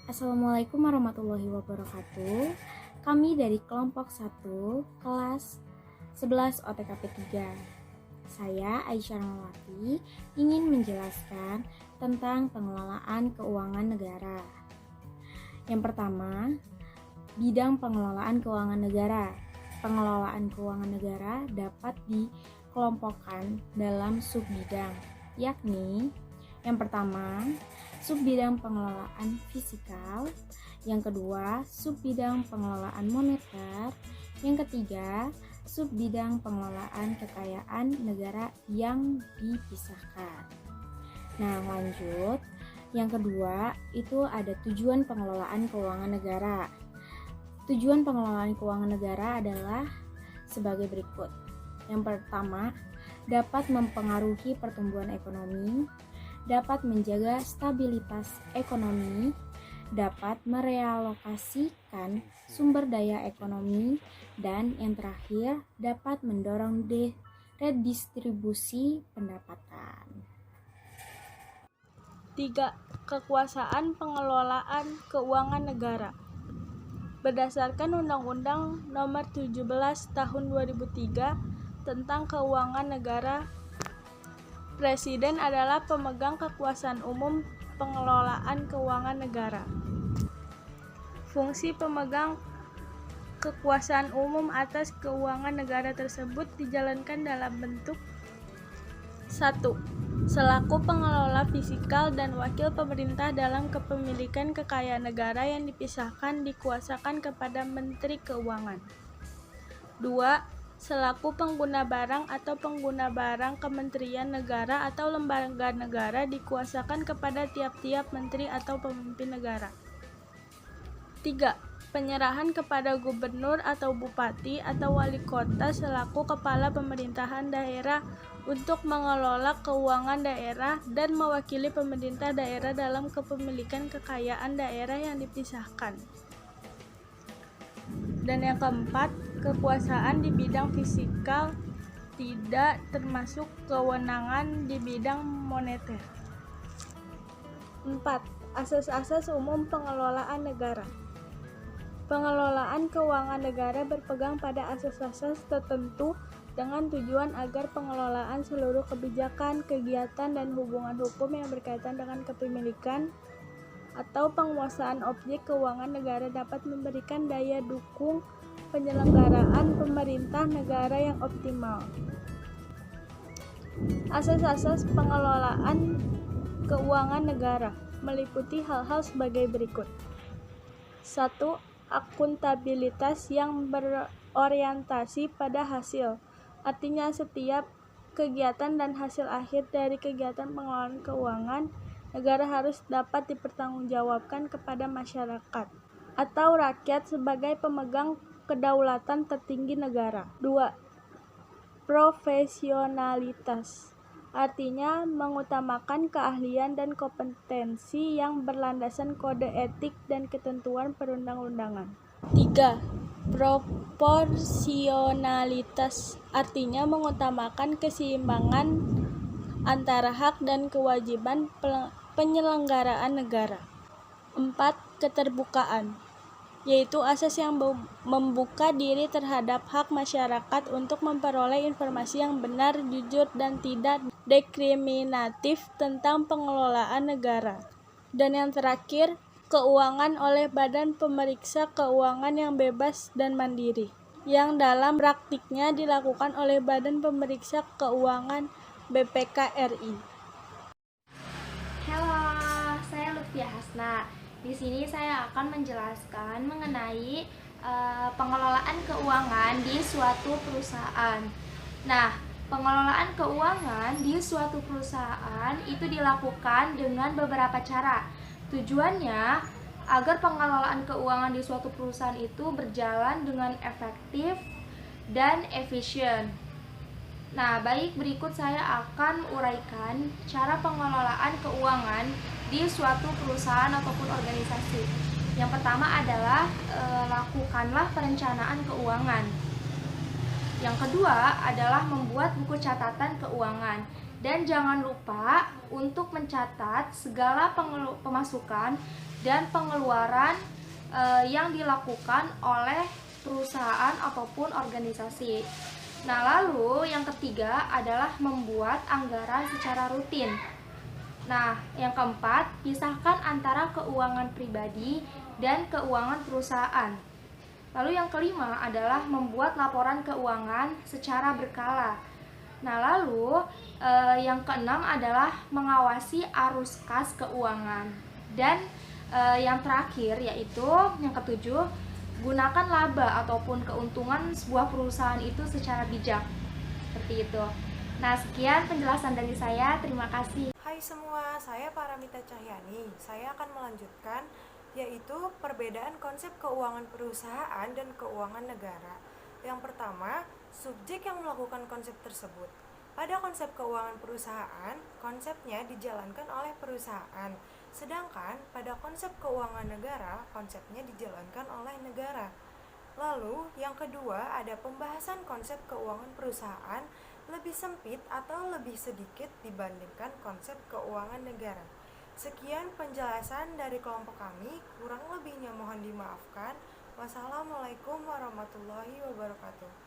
Assalamualaikum warahmatullahi wabarakatuh. Kami dari kelompok 1 kelas 11 OTKP 3. Saya Aisyah Rahmawati ingin menjelaskan tentang pengelolaan keuangan negara. Yang pertama, bidang pengelolaan keuangan negara. Pengelolaan keuangan negara dapat dikelompokkan dalam subbidang, yakni yang pertama, subbidang pengelolaan fiskal, yang kedua, subbidang pengelolaan moneter, yang ketiga, subbidang pengelolaan kekayaan negara yang dipisahkan. Nah, lanjut. Yang kedua, itu ada tujuan pengelolaan keuangan negara. Tujuan pengelolaan keuangan negara adalah sebagai berikut. Yang pertama, dapat mempengaruhi pertumbuhan ekonomi, dapat menjaga stabilitas ekonomi, dapat merealokasikan sumber daya ekonomi, dan yang terakhir dapat mendorong redistribusi pendapatan. 3. Kekuasaan pengelolaan keuangan negara. Berdasarkan Undang-Undang Nomor 17 Tahun 2003 tentang Keuangan Negara, Presiden adalah pemegang kekuasaan umum pengelolaan keuangan negara. Fungsi pemegang kekuasaan umum atas keuangan negara tersebut dijalankan dalam bentuk 1. Selaku pengelola fiskal dan wakil pemerintah dalam kepemilikan kekayaan negara yang dipisahkan dikuasakan kepada Menteri Keuangan. 2. Selaku pengguna barang atau pengguna barang kementerian negara atau lembaga negara dikuasakan kepada tiap-tiap menteri atau pemimpin negara. 3. Penyerahan kepada gubernur atau bupati atau wali kota selaku kepala pemerintahan daerah untuk mengelola keuangan daerah dan mewakili pemerintah daerah dalam kepemilikan kekayaan daerah yang dipisahkan. Dan yang keempat, kekuasaan di bidang fiskal tidak termasuk kewenangan di bidang moneter. 4. Asas-asas umum pengelolaan negara. Pengelolaan keuangan negara berpegang pada asas-asas tertentu dengan tujuan agar pengelolaan seluruh kebijakan, kegiatan, dan hubungan hukum yang berkaitan dengan kepemilikan atau penguasaan objek keuangan negara dapat memberikan daya dukung penyelenggaraan pemerintah negara yang optimal. Asas-asas pengelolaan keuangan negara meliputi hal-hal sebagai berikut. 1. Akuntabilitas yang berorientasi pada hasil. Artinya setiap kegiatan dan hasil akhir dari kegiatan pengelolaan keuangan negara harus dapat dipertanggungjawabkan kepada masyarakat atau rakyat sebagai pemegang kedaulatan tertinggi negara. 2. Profesionalitas. Artinya mengutamakan keahlian dan kompetensi yang berlandasan kode etik dan ketentuan perundang-undangan. 3. Proporsionalitas. Artinya mengutamakan keseimbangan antara hak dan kewajiban penyelenggaraan negara. 4. Keterbukaan, yaitu asas yang membuka diri terhadap hak masyarakat untuk memperoleh informasi yang benar, jujur, dan tidak diskriminatif tentang pengelolaan negara. Dan yang terakhir, keuangan oleh badan pemeriksa keuangan yang bebas dan mandiri, yang dalam praktiknya dilakukan oleh Badan Pemeriksa Keuangan BPK RI. Halo, saya Lutfia Hasna. Di sini saya akan menjelaskan mengenai pengelolaan keuangan di suatu perusahaan. Nah, pengelolaan keuangan di suatu perusahaan itu dilakukan dengan beberapa cara. Tujuannya agar pengelolaan keuangan di suatu perusahaan itu berjalan dengan efektif dan efisien. Nah, baik, berikut saya akan uraikan cara pengelolaan keuangan di suatu perusahaan ataupun organisasi. Yang pertama adalah lakukanlah perencanaan keuangan. Yang kedua adalah membuat buku catatan keuangan. Dan jangan lupa untuk mencatat segala pemasukan dan pengeluaran yang dilakukan oleh perusahaan ataupun organisasi. Nah, lalu yang ketiga adalah membuat anggaran secara rutin. Nah, yang keempat, pisahkan antara keuangan pribadi dan keuangan perusahaan. Lalu yang kelima adalah membuat laporan keuangan secara berkala. Nah, lalu yang keenam adalah mengawasi arus kas keuangan. Dan yang terakhir yaitu yang ketujuh, gunakan laba ataupun keuntungan sebuah perusahaan itu secara bijak. Seperti itu. Nah, sekian penjelasan dari saya. Terima kasih. Hai semua, saya Paramita Cahyani. Saya akan melanjutkan yaitu perbedaan konsep keuangan perusahaan dan keuangan negara. Yang pertama, subjek yang melakukan konsep tersebut. Pada konsep keuangan perusahaan, konsepnya dijalankan oleh perusahaan. Sedangkan pada konsep keuangan negara, konsepnya dijalankan oleh negara. Lalu, yang kedua ada pembahasan konsep keuangan perusahaan lebih sempit atau lebih sedikit dibandingkan konsep keuangan negara. Sekian penjelasan dari kelompok kami, kurang lebihnya mohon dimaafkan. Wassalamualaikum warahmatullahi wabarakatuh.